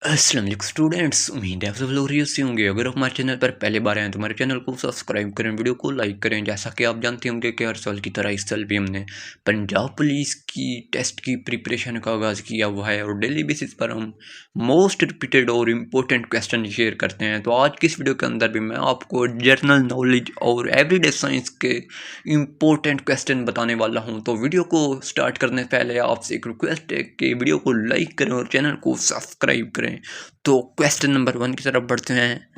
अस्सलाम वालेकुम स्टूडेंट्स, उम्मीद है आप सब लोग खैरियत से होंगे। अगर आप हमारे चैनल पर पहले बार आए हैं तो हमारे चैनल को सब्सक्राइब करें, वीडियो को लाइक करें। जैसा कि आप जानते होंगे कि हर साल की तरह इस साल भी हमने पंजाब पुलिस की टेस्ट की प्रिपरेशन का आगाज़ किया हुआ है और डेली बेसिस पर हम मोस्ट रिपीटेड और इम्पोर्टेंट क्वेश्चन शेयर करते हैं। तो आज की इस वीडियो के अंदर भी मैं आपको जनरल नॉलेज और एवरीडे साइंस के इम्पोर्टेंट क्वेश्चन बताने वाला हूं। तो वीडियो को स्टार्ट करने से पहले आपसे एक रिक्वेस्ट है कि वीडियो को लाइक करें और चैनल को सब्सक्राइब करें। तो क्वेश्चन नंबर 1 की तरफ बढ़ते हैं।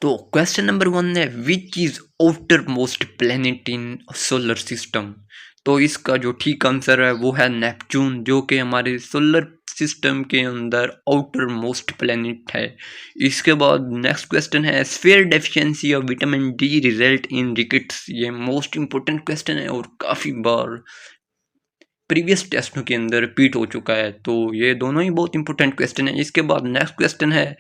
तो क्वेश्चन नंबर 1 है, which is outer most planet in solar system. तो इसका जो ठीक आंसर है वो है नेपच्यून, जो कि हमारे सोलर सिस्टम के अंदर आउटर मोस्ट प्लेनेट है। इसके बाद नेक्स्ट क्वेश्चन है, sphere deficiency of vitamin D result in rickets. ये मोस्ट इंपॉर्टेंट क्वेश्चन है और काफ़ी बार प्रीवियस टेस्टों के अंदर रिपीट हो चुका है। तो ये दोनों ही बहुत इंपॉर्टेंट क्वेश्चन है। इसके बाद नेक्स्ट क्वेश्चन है,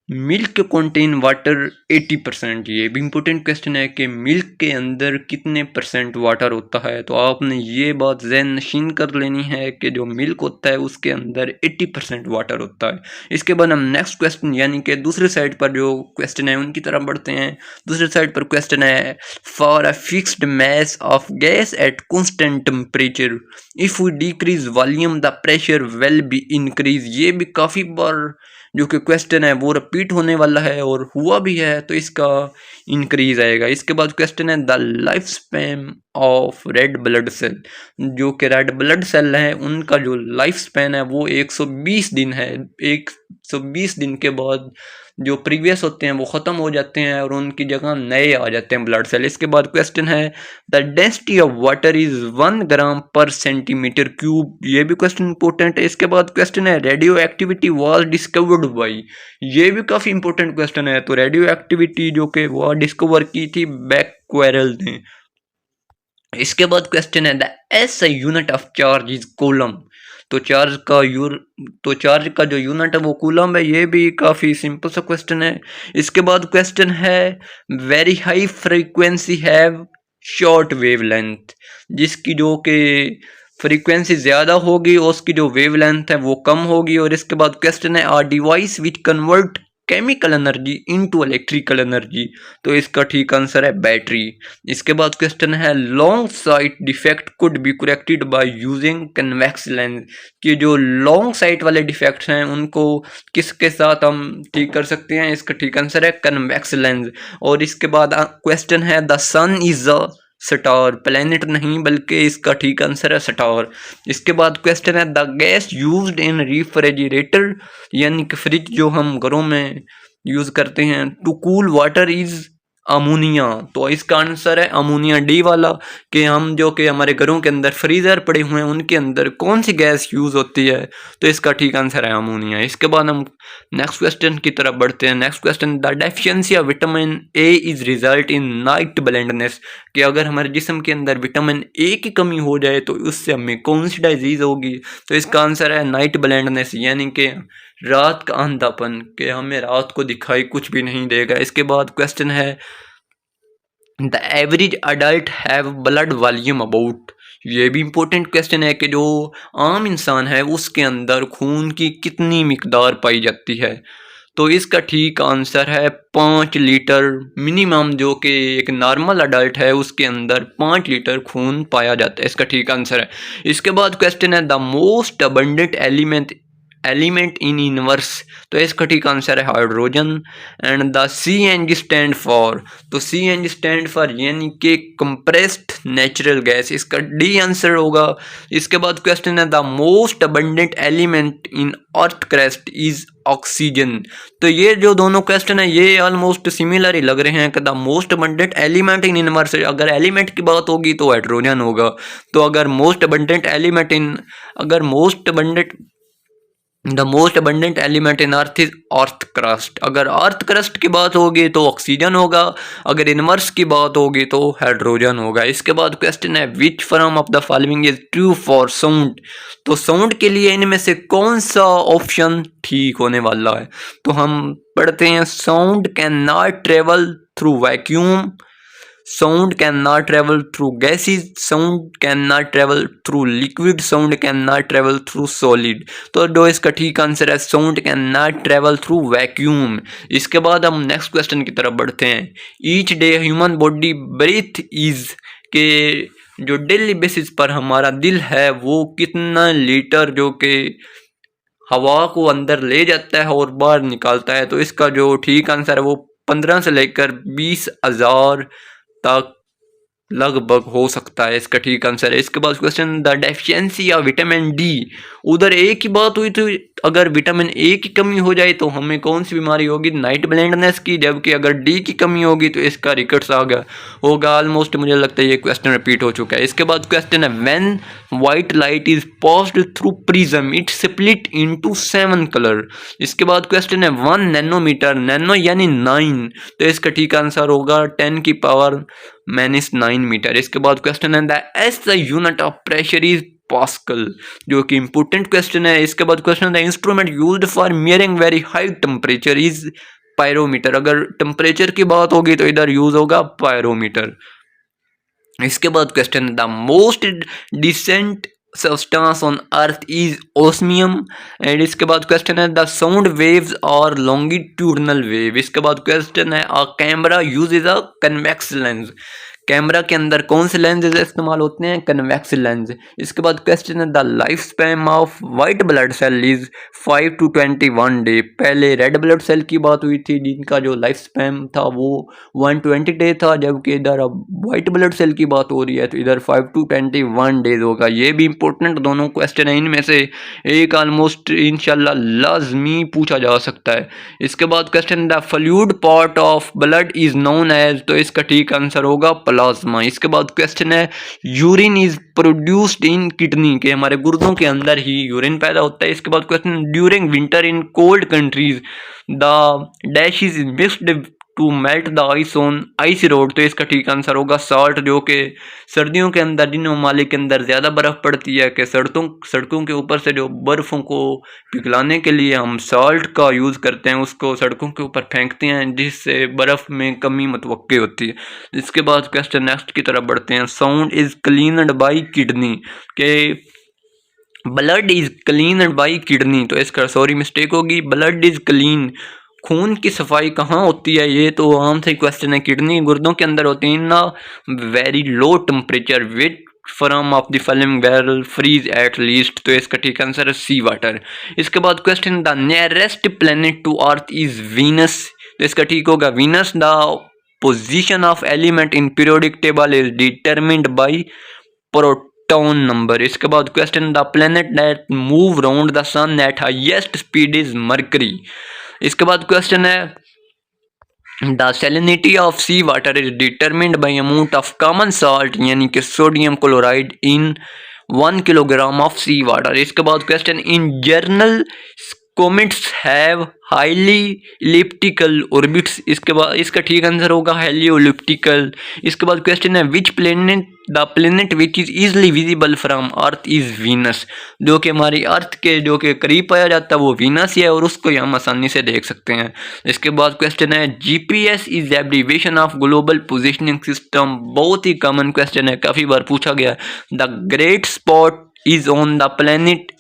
मिल्क कंटेन वाटर 80%। ये भी इम्पोर्टेंट क्वेश्चन है कि मिल्क के अंदर कितने परसेंट वाटर होता है। तो आपने ये बात ज़हन नशीन कर लेनी है कि जो मिल्क होता है उसके अंदर 80% वाटर होता है। इसके बाद हम नेक्स्ट क्वेश्चन यानी कि दूसरे साइड पर जो क्वेश्चन है उनकी तरफ बढ़ते हैं। दूसरे साइड पर क्वेश्चन है, for a fixed mass of gas at constant temperature if we decrease volume the pressure will be increase. ये भी काफ़ी बार जो कि क्वेश्चन है वो रिपीट होने वाला है और हुआ भी है, तो इसका इंक्रीज आएगा। इसके बाद क्वेश्चन है, the life span of red blood cell. जो कि रेड ब्लड सेल है उनका जो लाइफ स्पैन है वो 120 दिन है। 120 दिन के बाद जो प्रीवियस होते हैं वो ख़त्म हो जाते हैं और उनकी जगह नए आ जाते हैं ब्लड सेल। इसके बाद क्वेश्चन है, the density of water is 1 ग्राम पर सेंटीमीटर क्यूब। ये भी क्वेश्चन इंपॉर्टेंट है। इसके बाद क्वेश्चन है, radio activity was discovered by. ये भी काफ़ी इंपॉर्टेंट क्वेश्चन है। तो रेडियो एक्टिविटी जो कि वो डिस्कवर की थी बैक्वेरल ने। इसके बाद क्वेश्चन है, the S unit of charge is coulomb. तो चार्ज का जो यूनिट है वो कूलम है। ये भी काफ़ी सिंपल सा क्वेश्चन है। इसके बाद क्वेश्चन है, very high frequency have short wavelength. जिसकी जो कि फ्रीक्वेंसी ज़्यादा होगी और उसकी जो वेवलेंथ है वो कम होगी। और इसके बाद क्वेश्चन है, are device which convert chemical energy into electrical energy. तो इसका ठीक आंसर है बैटरी। इसके बाद क्वेश्चन है, long site defect could be corrected by using convex lens. कि जो लॉन्ग साइट वाले डिफेक्ट्स हैं उनको किसके साथ हम ठीक कर सकते हैं। इसका ठीक आंसर है कन्वेक्स लेंस। और इसके बाद क्वेश्चन है, the sun is a star. Planet नहीं बल्कि इसका ठीक आंसर है स्टार। इसके बाद क्वेश्चन है, the gas used in refrigerator यानी कि फ्रिज जो हम घरों में यूज करते हैं to cool water is ammonia. तो इसका आंसर है अमोनिया, डी वाला। कि हम जो कि हमारे घरों के अंदर फ्रीजर पड़े हुए हैं उनके अंदर कौन सी गैस यूज होती है। तो इसका ठीक आंसर है अमोनिया। इसके बाद हम नेक्स्ट क्वेश्चन की तरफ बढ़ते हैं। Next question, the deficiency of vitamin A is result in night blindness. कि अगर हमारे जिस्म के अंदर विटामिन ए की कमी हो जाए तो उससे हमें कौन सी डिजीज होगी। तो इसका आंसर है नाइट ब्लाइंडनेस यानी कि रात का अंधापन, कि हमें रात को दिखाई कुछ भी नहीं देगा। इसके बाद क्वेश्चन है, the average adult have blood volume about. ये भी इंपॉर्टेंट क्वेश्चन है कि जो आम इंसान है उसके अंदर खून की कितनी मिकदार पाई जाती है। तो इसका ठीक आंसर है 5 लीटर मिनिमम। जो कि एक नॉर्मल अडल्ट है उसके अंदर 5 लीटर खून पाया जाता है। इसका ठीक आंसर है। इसके बाद क्वेश्चन है, the most abundant element in universe. तो इसका ठीक आंसर है hydrogen. And the CNG stand for. तो CNG स्टैंड फॉर यानी कि कंप्रेस्ड नेचुरल गैस। इसका डी आंसर होगा। इसके बाद क्वेश्चन है, the most abundant element in earth crust is oxygen. तो ये जो दोनों क्वेश्चन है ये ऑलमोस्ट सिमिलर ही लग रहे हैं कि the most abundant element in universe, अगर एलिमेंट की बात होगी तो हाइड्रोजन होगा। तो अगर most abundant the most abundant element in earth is earth crust. अगर अर्थ क्रस्ट की बात होगी तो ऑक्सीजन होगा, अगर यूनिवर्स की बात होगी तो हाइड्रोजन होगा। इसके बाद क्वेश्चन है, विच from of the following is true for sound. तो साउंड के लिए इनमें से कौन सा ऑप्शन ठीक होने वाला है। तो हम पढ़ते हैं, sound can not travel through vacuum, sound cannot travel through gases, sound cannot travel through liquid, sound cannot travel through solid। तो जो इसका ठीक आंसर है sound cannot travel through vacuum। इसके बाद हम नेक्स्ट क्वेश्चन की तरफ बढ़ते हैं। Each day human body breath is के जो डेली बेसिस पर हमारा दिल है वो कितना लीटर जो के हवा को अंदर ले जाता है और बाहर निकालता है। तो इसका जो ठीक आंसर है वो 15 से लेकर 20,000 तक लगभग हो सकता है, इसका ठीक आंसर है। इसके बाद question, the deficiency of vitamin D. उधर ए की बात हुई तो अगर विटामिन ए की कमी हो जाए तो हमें कौन सी बीमारी होगी? नाइट ब्लाइंडनेस की। जबकि अगर डी की कमी होगी तो इसका रिकट्स होगा। ऑलमोस्ट मुझे लगता है ये क्वेश्चन रिपीट हो चुका है। इसके बाद क्वेश्चन है, when white light is passed through prism it split into 7 colour. इसके बाद क्वेश्चन है, 1 नैनोमीटर, नैनो यानी 9, तो इसका ठीक आंसर होगा 10 की पावर -9 मीटर। इसके बाद क्वेश्चन है, the SI unit of pressure is pascal, जो कि इंपोर्टेंट क्वेश्चन है। इसके बाद क्वेश्चन है, the instrument used for measuring very high temperature is pyrometer. अगर टेम्परेचर की बात होगी तो इधर यूज होगा पायरोमीटर। इसके बाद question, the most decent substance on earth is osmium। And इसके बाद क्वेश्चन है, द साउंड वेव्स और लॉन्गिट्यूडनल वेव। इसके बाद क्वेश्चन है, a camera uses a convex lens. Camera के अंदर कौन से लेंसेज इस्तेमाल होते हैं? Convex lens. इसके बाद क्वेश्चन है, the life span of white blood cell is 5 to 21 day. पहले रेड ब्लड सेल की बात हुई थी जिनका जो लाइफ स्पैन था वो 120 डे था, जबकि इधर अब वाइट ब्लड सेल की बात हो रही है तो इधर 5 to 21 डेज होगा। ये भी इंपॉर्टेंट दोनों क्वेश्चन है, इनमें से एक ऑलमोस्ट इंशाल्लाह लाजमी पूछा जा सकता है। इसके बाद question, the fluid part of blood is known as, तो इसका ठीक आंसर होगा प्लाज्मा। इसके बाद क्वेश्चन है, urine is produced in kidney, के हमारे गुर्दों के अंदर ही यूरिन पैदा होता है। इसके बाद question, during winter in cold countries the dash is mixed to melt the ice on ice road, तो इसका ठीक आंसर होगा साल्ट, जो कि सर्दियों के अंदर जिन ममालिक के अंदर ज़्यादा बर्फ़ पड़ती है कि सड़कों के ऊपर से जो बर्फ़ों को पिघलाने के लिए हम साल्ट का यूज़ करते हैं, उसको सड़कों के ऊपर फेंकते हैं जिससे बर्फ़ में कमी मुतवक्की होती है। इसके बाद क्वेश्चन नेक्स्ट की तरफ बढ़ते हैं। Sound is cleaned by kidney, के blood is cleaned by kidney, तो इसका सॉरी मिस्टेक होगी, ब्लड इज़ क्लीन। खून की सफाई कहाँ होती है? ये तो आम से क्वेश्चन है, किडनी गुर्दों के अंदर होती है ना very low temperature which from of the following will freeze at least, तो इसका ठीक आंसर है सी वाटर। इसके बाद question, the nearest planet to Earth is Venus, तो इसका ठीक होगा Venus. The position of element in periodic table is determined by proton number. इसके बाद question, the planet that move round the sun at highest speed is Mercury. इसके बाद question है, the salinity of sea water is determined by amount of common salt यानी कि sodium chloride in 1 kilogram of sea water. इसके बाद question, in general comets have highly elliptical orbits, इसके बाद इसका ठीक आंसर होगा हेलियोलिप्टिकल। इसके बाद क्वेश्चन है, which planet the planet which is easily visible from earth is Venus, जो कि हमारी अर्थ के जो कि करीब पाया जाता है वो वीनस ही है और उसको हम आसानी से देख सकते हैं। इसके बाद क्वेश्चन है, GPS is abbreviation of global positioning system, बहुत ही कॉमन क्वेश्चन है, काफ़ी बार पूछा गया। The great spot is on the planet,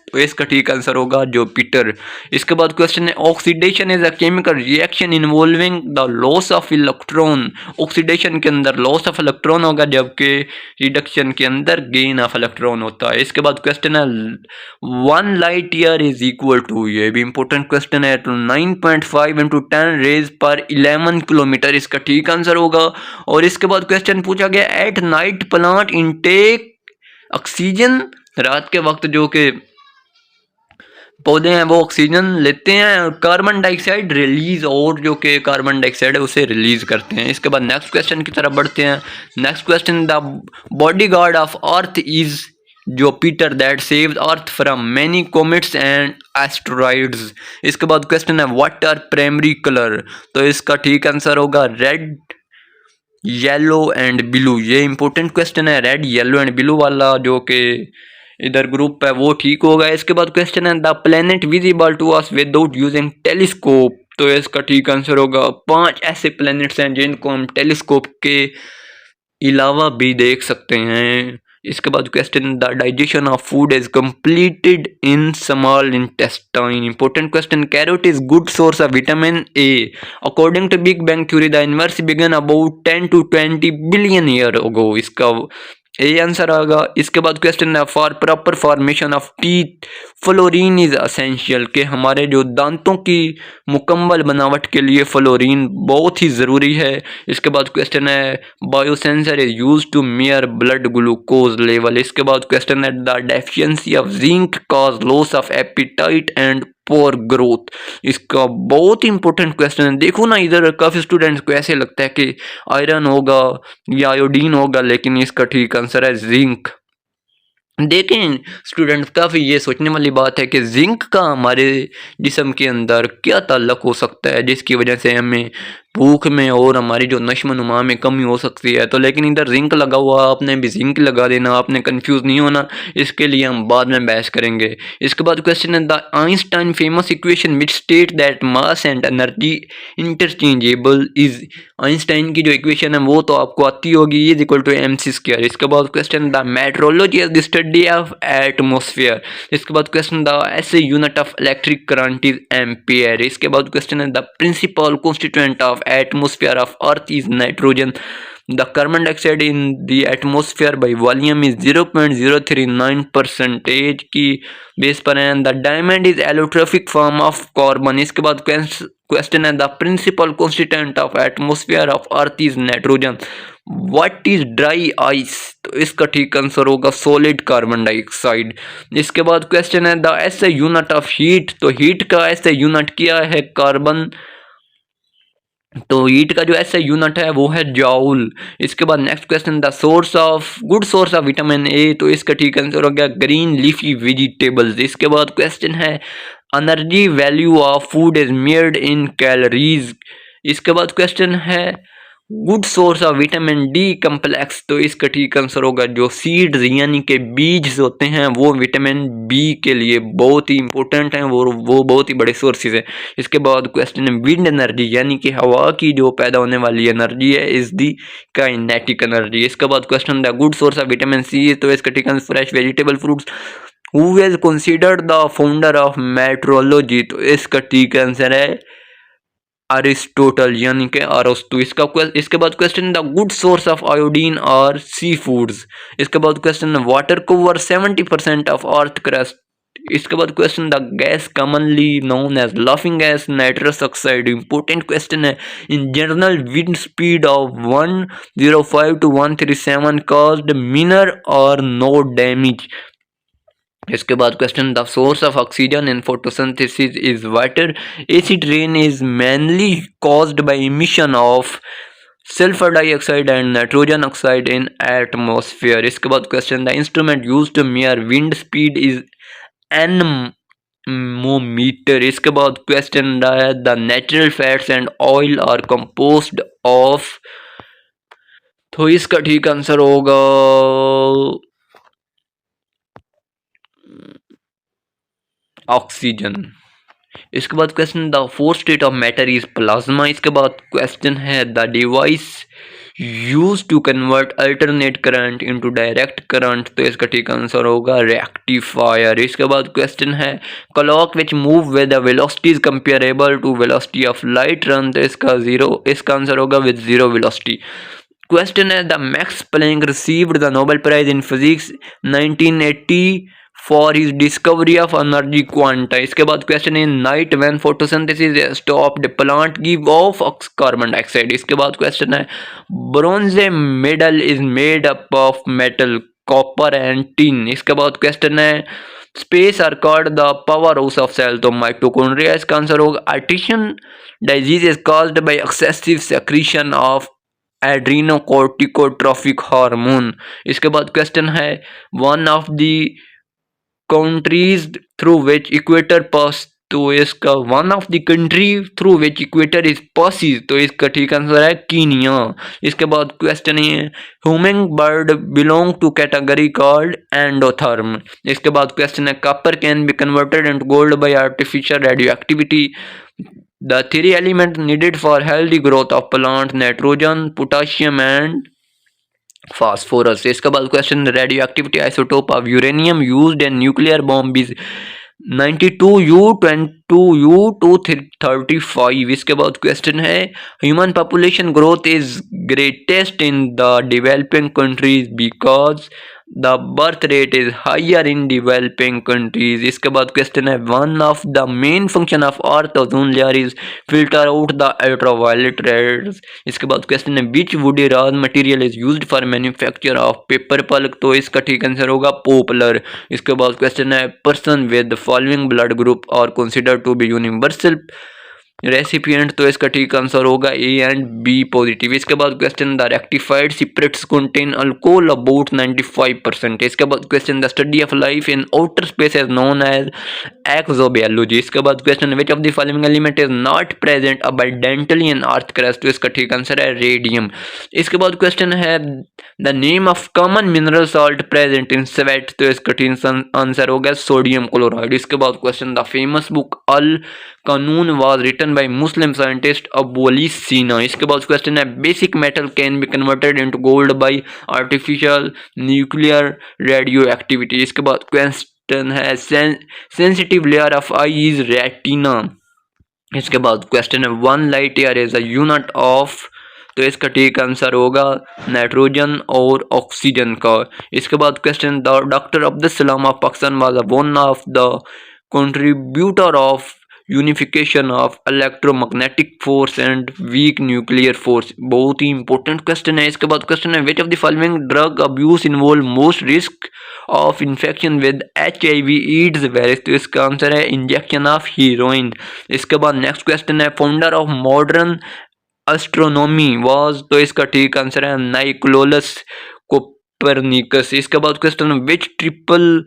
तो इसका ठीक आंसर होगा जुपिटर। इसके बाद क्वेश्चन है, oxidation is a chemical reaction involving the loss of electron, oxidation के अंदर लॉस ऑफ इलेक्ट्रॉन होगा जबकि रिडक्शन के अंदर गेन ऑफ इलेक्ट्रॉन होता है। इसके बाद क्वेश्चन है, 1 light year is equal to, ये भी इंपॉर्टेंट क्वेश्चन है, तो 9.5 × 10 रेज पर 11 किलोमीटर, इसका ठीक आंसर होगा। और इसके बाद क्वेश्चन पूछा गया, at night plant intake oxygen, रात के वक्त जो कि पौधे हैं वो ऑक्सीजन लेते हैं और कार्बन डाइऑक्साइड रिलीज, और जो कि कार्बन डाइऑक्साइड है उसे रिलीज करते हैं। इसके बाद नेक्स्ट क्वेश्चन की तरफ बढ़ते हैं। Next question, the body guard of Earth is Jupiter that saves earth from many comets and asteroids. इसके बाद क्वेश्चन है, व्हाट आर प्राइमरी कलर, तो इसका ठीक आंसर होगा रेड, येलो एंड ब्लू। ये इंपॉर्टेंट क्वेश्चन है, रेड, येलो एंड ब्लू वाला जो कि इधर ग्रुप है वो ठीक होगा। इसके बाद क्वेश्चन है, the planet visible to us without using telescope, तो इसका ठीक आंसर होगा 5 ऐसे प्लैनेट्स हैं जिनको हम टेलीस्कोप के अलावा भी देख सकते हैं। इसके बाद question, the digestion of food is completed in small intestine. Important question, carrot is good source of vitamin A. According to big bang theory the universe began about 10 to 20 billion year ago. इसका A answer आएगा। इसके बाद question है, for proper formation of teeth fluorine is essential. के हमारे जो दांतों की मुकम्मल बनावट के लिए फ्लोरीन बहुत ही ज़रूरी है। इसके बाद क्वेश्चन है, biosensor is use to measure blood glucose level. इसके बाद क्वेश्चन है, the deficiency of zinc cause loss of appetite and poor growth. इसका बहुत ही इंपॉर्टेंट क्वेश्चन है। देखो ना, इधर काफ़ी स्टूडेंट्स को ऐसे लगता है कि आयरन होगा या आयोडीन होगा, लेकिन इसका ठीक आंसर है जिंक। देखें स्टूडेंट्स, काफ़ी ये सोचने वाली बात है कि जिंक का हमारे जिस्म के अंदर क्या ताल्लुक हो सकता है जिसकी वजह से हमें भूख में और हमारी जो नश्व नुमा में कमी हो सकती है। तो लेकिन इधर जिंक लगा हुआ, आपने भी जिंक लगा देना, आपने कंफ्यूज नहीं होना। इसके लिए हम बाद में बहस करेंगे। इसके बाद क्वेश्चन है, the Einstein famous equation which state that mass and energy interchangeable is. Einstein की जो इक्वेशन है वो तो आपको आती होगी, इज इक्वल टू mc²। इसके बाद question, the meteorology is the study of atmosphere. इसके बाद question, the SI unit of electric current is ampere. इसके बाद क्वेश्चन है, the principal constituent of atmosphere of Earth is nitrogen. The carbon dioxide in the atmosphere by volume is 0.039% की base पर है। The diamond is allotrophic form of carbon। इसके बाद question है, the principal constituent of atmosphere of Earth is nitrogen. What is dry ice. तो इसका ठीक answer होगा सॉलिड कार्बन डाइऑक्साइड। इसके बाद क्वेश्चन है, the SI unit of heat. तो हीट का एसआई यूनिट क्या है, कार्बन। तो हीट का जो ऐसा यूनिट है वो है जॉउल। इसके बाद next question, the source of good source of vitamin ए। तो इसका ठीक आंसर हो गया ग्रीन लीफी वेजिटेबल्स। इसके बाद क्वेश्चन है, energy value of food is मेयर्ड in calories. इसके बाद क्वेश्चन है, good source of vitamin D complex. तो इसका ठीक आंसर होगा जो सीड्स यानी कि बीज होते हैं वो विटामिन बी के लिए बहुत ही इंपॉर्टेंट हैं, वो बहुत ही बड़े सोर्सेज हैं। इसके बाद क्वेश्चन है, विंड एनर्जी यानी कि हवा की जो पैदा होने वाली एनर्जी है इज दी काइनेटिक एनर्जी। इसके बाद क्वेश्चन है, good source of vitamin C. तो इसका ठीक answer fresh vegetable fruits. Who is considered the founder of meteorology. तो इसका ठीक आंसर है अरिस्टोटल यानी कि अरस्तु। इसके बाद question, the good source of iodine are sea foods. इसके बाद question, water cover 70% of earth crust. इसके बाद question, the gas commonly known as laughing gas nitrous oxide. Important question है, in general wind speed of 105 to 137 caused minor और no damage. इसके बाद question, the source of oxygen in photosynthesis is water. Acid rain is mainly caused by emission of sulphur dioxide and nitrogen oxide in atmosphere. इसके बाद question, the instrument used to measure wind speed is anemometer. इसके बाद question है, the natural fats and oil are composed of. तो इसका ठीक answer होगा oxygen. इसके बाद question, the fourth state of matter is plasma. इसके बाद क्वेश्चन है, the device use to convert alternate current into direct current. तो इसका ठीक आंसर होगा रेक्टिफायर। इसके बाद क्वेश्चन है, clock which move with the velocity is comparable to velocity of light run. तो इसका आंसर होगा विद जीरो वेलोसिटी। क्वेश्चन है, the Max Planck received the Nobel prize in physics 1980 for his discovery of energy quanta. इसके बाद question है, night when photosynthesis stopped plant give off carbon dioxide. इसके बाद question है, bronze medal is made up of metal copper and tin. इसके बाद question है, space are called the power house of cell. तो माइटोकॉन्ड्रिया। इसका answer होगा artisan disease is caused by excessive secretion of adrenocorticotropic hormone. इसके बाद question है, one of the countries through which equator pass. तो इसका one of the country through which equator is passes. तो इसका ठीक आंसर है कीनिया। इसके बाद क्वेश्चन है, humming bird belong to category called endotherm. इसके बाद क्वेश्चन है, copper can be converted into gold by artificial radioactivity. The three element needed for healthy growth of plant, nitrogen, potassium and phosphorus. इसके बाद question, radioactivity isotope of uranium used in nuclear bomb is 92U235। इसके बाद question है, human population growth is greatest in the developing countries because the birth rate is higher in developing countries. इसके बाद question है, one of the main function of earth ozone layer is filter out the ultraviolet rays. इसके बाद question है, which woody raw material is used for manufacture of paper pulp. तो इसका ठीक answer होगा पोपलर। इसके बाद क्वेश्चन है, person with following blood group are considered to be universal recipient. तो इसका ठीक आंसर होगा ए एंड बी पॉजिटिव। इसके बाद question, the rectified spirits contain alcohol about 95%। इसके बाद question, the study of life in outer space is known as exobiology. इसके बाद question, which of the following element is not present abundantly in earth crust. तो इसका ठीक answer है radium. इसके बाद क्वेश्चन है, the name of common mineral salt present in sweat. तो इसका ठीक आंसर होगा सोडियम क्लोराइड। इसके बाद question, the famous book Al Qanun was written by Muslim scientist Abu Ali Sina. इसके बाद क्वेश्चन है, basic metal can be converted into gold by artificial nuclear radioactivity. इसके बाद क्वेश्चन है, sensitive layer of eye is retina. इसके बाद question है, one light year is a unit of. तो इसका ठीक आंसर होगा नाइट्रोजन और ऑक्सीजन का। इसके बाद question, the doctor Abdul Salam of Pakistan was one of the contributor of unification of electromagnetic force and weak nuclear force. बहुत ही इंपॉर्टेंट क्वेश्चन है। इसके बाद क्वेश्चन है, विच of the following drug abuse involve most risk of infection with HIV AIDS virus. तो इसका answer है injection of heroine. इसके बाद नेक्स्ट क्वेश्चन है, founder of modern astronomy was. तो इसका ठीक आंसर है नाइकोलस कोपरनिकस। इसके बाद question,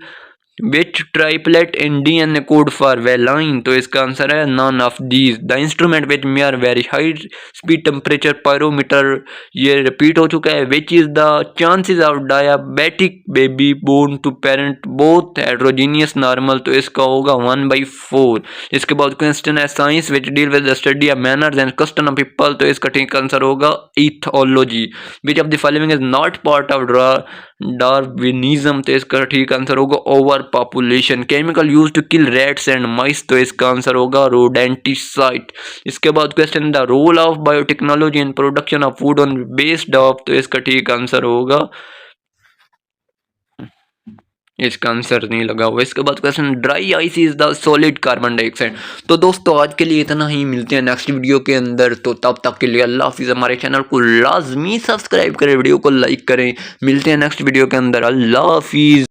which triplet in DNA code for valine. तो इसका आंसर है none of these. The instrument which measure very high speed temperature pyrometer, ये रिपीट हो चुका है। Which is the chances of diabetic baby born to parent both heterogeneous normal. तो इसका होगा 1/4। इसके बाद क्वेश्चन है, science which deal with the study of manners and custom of people. तो इसका ठीक आंसर होगा ethology. Which of the following is not part of Darwinism. तो इसका ठीक आंसर होगा over population. Chemical use to kill rats and mice. तो इसका आंसर होगा रोडेंटिसाइड। इसके बाद question, the role of biotechnology in production of food on based of. तो इसका ठीक आंसर होगा, इसका आंसर नहीं लगा हुआ। इसके बाद question, dry ice is the solid carbon dioxide. तो दोस्तों आज के लिए इतना ही, मिलते हैं नेक्स्ट वीडियो के अंदर। तो तब तक के लिए अल्लाह हाफिज़। हमारे चैनल को लाजमी सब्सक्राइब करें, वीडियो को लाइक करें। मिलते हैं नेक्स्ट वीडियो के अंदर। अल्लाह हाफिज़।